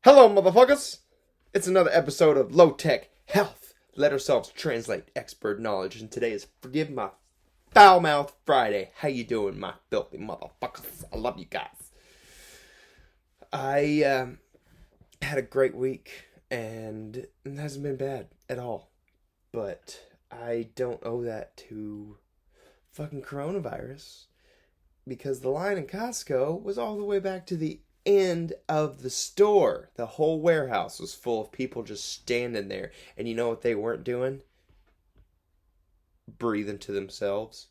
Hello, motherfuckers! It's another episode of Lotek Health. Let ourselves translate expert knowledge, and today is Forgive My Foul Mouth Friday. How you doing, my filthy motherfuckers? I love you guys. I had a great week, and it hasn't been bad at all. But I don't owe that to fucking coronavirus, because the line in Costco was all the way back to the end of the store. The whole warehouse was full of people just standing there. And you know what they weren't doing? Breathing to themselves.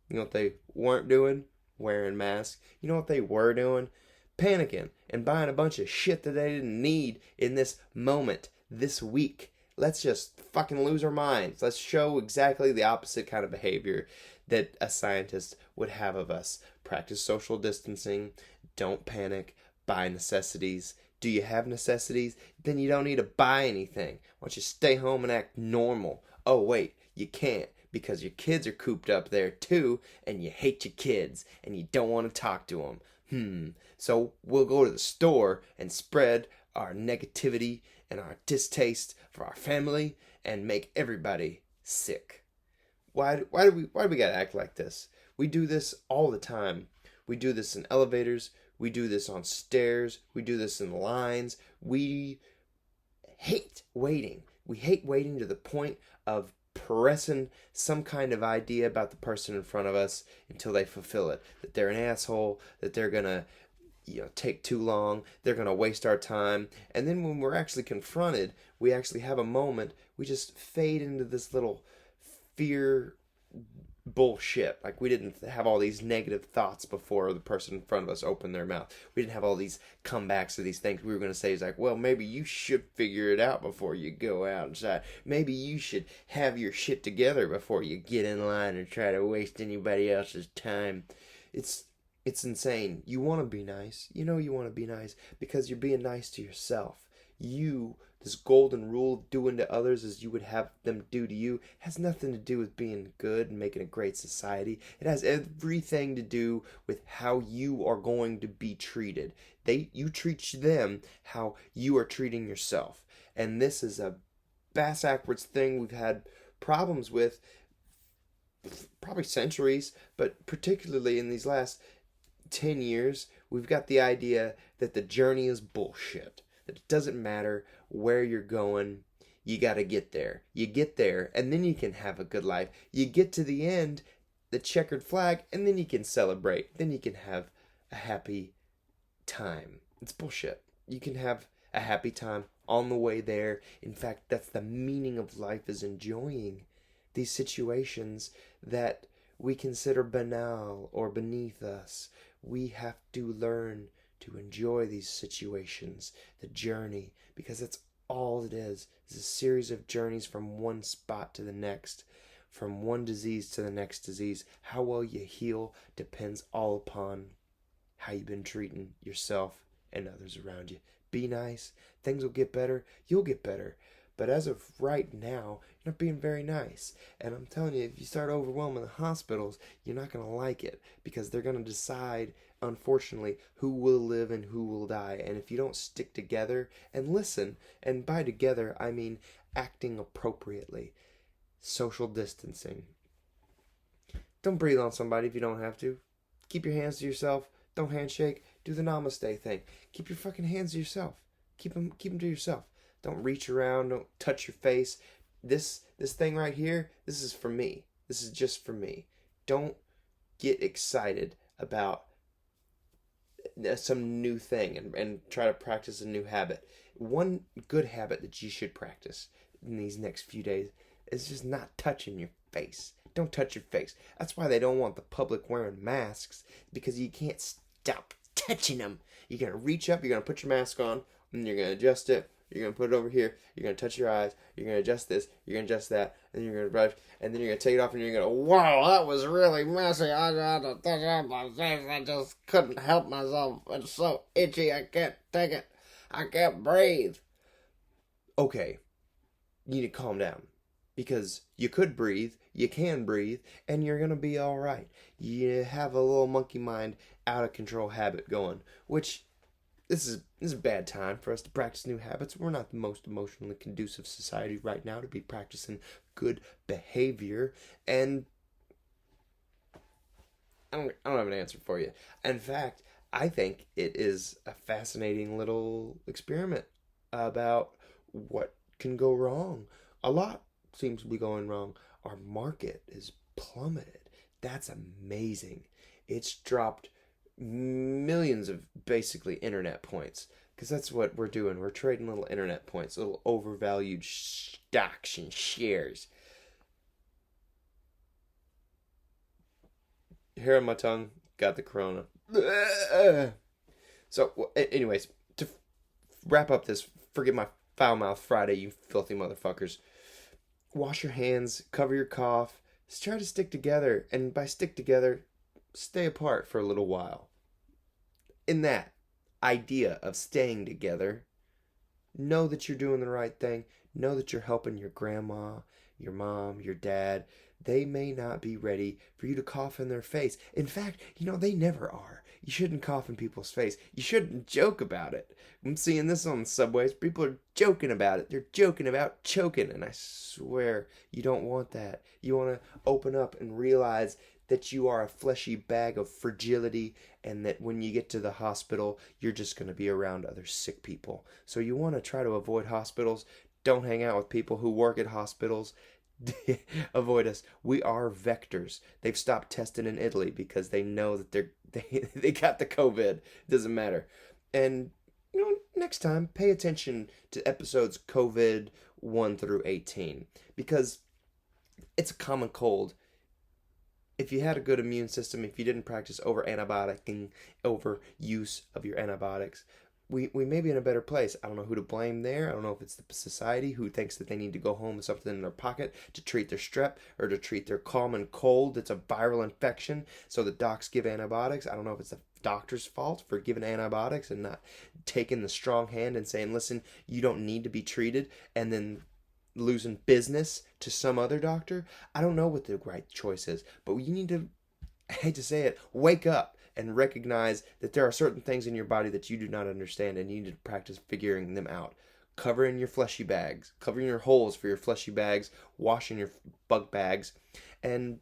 You know what they weren't doing? Wearing masks. You know what they were doing? Panicking and buying a bunch of shit that they didn't need in this moment, this week. Let's just fucking lose our minds. Let's show exactly the opposite kind of behavior that a scientist would have of us. Practice social distancing. Don't panic. Buy necessities. Do you have necessities? Then you don't need to buy anything. Why don't you stay home and act normal? Oh, wait, you can't because your kids are cooped up there too, and you hate your kids, and you don't want to talk to them. So we'll go to the store and spread our negativity and our distaste for our family and make everybody sick. Why do we gotta act like this? We do this all the time. We do this in elevators. We do this on stairs. We do this in lines. We hate waiting. We hate waiting to the point of pressing some kind of idea about the person in front of us until they fulfill it. That they're an asshole, that they're going to take too long, they're going to waste our time. And then when we're actually confronted, we actually have a moment, we just fade into this little fear bullshit. Like, we didn't have all these negative thoughts before the person in front of us opened their mouth. We didn't have all these comebacks to these things we were going to say. It's like, well, maybe you should figure it out before you go outside. Maybe you should have your shit together before you get in line and try to waste anybody else's time. It's insane. You want to be nice. You know you want to be nice because you're being nice to yourself. This golden rule of doing to others as you would have them do to you has nothing to do with being good and making a great society. It has everything to do with how you are going to be treated. You treat them how you are treating yourself. And this is a bass-backwards thing we've had problems with probably centuries, but particularly in these last 10 years, we've got the idea that the journey is bullshit. That it doesn't matter where you're going, you got to get there. You get there, and then you can have a good life. You get to the end, the checkered flag, and then you can celebrate. Then you can have a happy time. It's bullshit. You can have a happy time on the way there. In fact, that's the meaning of life, is enjoying these situations that we consider banal or beneath us. We have to learn to enjoy these situations, the journey, because that's all it is. It's a series of journeys from one spot to the next, from one disease to the next disease. How well you heal depends all upon how you've been treating yourself and others around you. Be nice. Things will get better. You'll get better. But as of right now, you're not being very nice. And I'm telling you, if you start overwhelming the hospitals, you're not going to like it. Because they're going to decide, unfortunately, who will live and who will die. And if you don't stick together and listen, and by together, I mean acting appropriately, social distancing. Don't breathe on somebody if you don't have to. Keep your hands to yourself. Don't handshake. Do the namaste thing. Keep your fucking hands to yourself. Keep them to yourself. Don't reach around. Don't touch your face. This thing right here, this is for me. This is just for me. Don't get excited about some new thing and try to practice a new habit. One good habit that you should practice in these next few days is just not touching your face. Don't touch your face. That's why they don't want the public wearing masks, because you can't stop touching them. You're going to reach up, you're going to put your mask on, and you're going to adjust it. You're going to put it over here. You're going to touch your eyes. You're going to adjust this. You're going to adjust that. And then you're going to brush. And then you're going to take it off and you're going to, wow, that was really messy. I had to touch up my face. I just couldn't help myself. It's so itchy. I can't take it. I can't breathe. Okay. You need to calm down. Because you could breathe. You can breathe. And you're going to be all right. You have a little monkey mind, out of control habit going. Which this is a bad time for us to practice new habits. We're not the most emotionally conducive society right now to be practicing good behavior, and I don't have an answer for you. In fact, I think it is a fascinating little experiment about what can go wrong. A lot seems to be going wrong. Our market is plummeted. That's amazing. It's dropped millions of basically internet points, because that's what we're doing. We're trading little internet points, little overvalued stocks and shares. Hair on my tongue, got the corona. So, anyways, to wrap up this, forget my foul mouth Friday, you filthy motherfuckers. Wash your hands, cover your cough, just try to stick together, and by stick together, stay apart for a little while. In that idea of staying together, know that you're doing the right thing. Know that you're helping your grandma, your mom, your dad. They may not be ready for you to cough in their face. In fact, they never are. You shouldn't cough in people's face. You shouldn't joke about it. I'm seeing this on the subways. People are joking about it. They're joking about choking. And I swear, you don't want that. You want to open up and realize that you are a fleshy bag of fragility, and that when you get to the hospital, you're just going to be around other sick people. So you want to try to avoid hospitals. Don't hang out with people who work at hospitals. Avoid us. We are vectors. They've stopped testing in Italy because they know that they got the COVID. It doesn't matter. And next time, pay attention to episodes COVID 1 through 18, because it's a common cold. If you had a good immune system, if you didn't practice over antibiotic over use of your antibiotics, we may be in a better place. I don't know who to blame there. I don't know if it's the society who thinks that they need to go home with something in their pocket to treat their strep or to treat their common cold. It's a viral infection, so the docs give antibiotics. I don't know if it's the doctor's fault for giving antibiotics and not taking the strong hand and saying, listen, you don't need to be treated, and then losing business to some other doctor. I don't know what the right choice is, but you need to, I hate to say it, wake up and recognize that there are certain things in your body that you do not understand, and you need to practice figuring them out. Covering your fleshy bags, covering your holes for your fleshy bags, washing your bug bags, and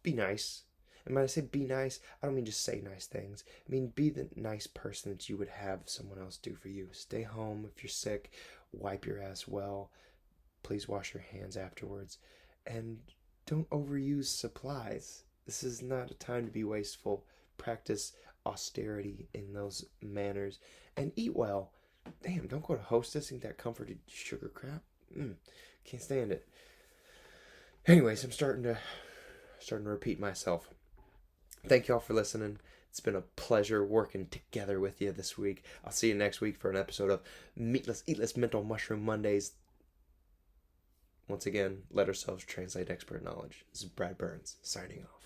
be nice. And when I say be nice, I don't mean just say nice things. I mean be the nice person that you would have someone else do for you. Stay home if you're sick. Wipe your ass well. Please wash your hands afterwards. And don't overuse supplies. This is not a time to be wasteful. Practice austerity in those manners. And eat well. Damn, don't go to Hostess and that comforted sugar crap. Can't stand it. Anyways, I'm starting to repeat myself. Thank y'all for listening. It's been a pleasure working together with you this week. I'll see you next week for an episode of Meatless, Eatless Mental Mushroom Mondays. Once again, let ourselves translate expert knowledge. This is Brad Burns, signing off.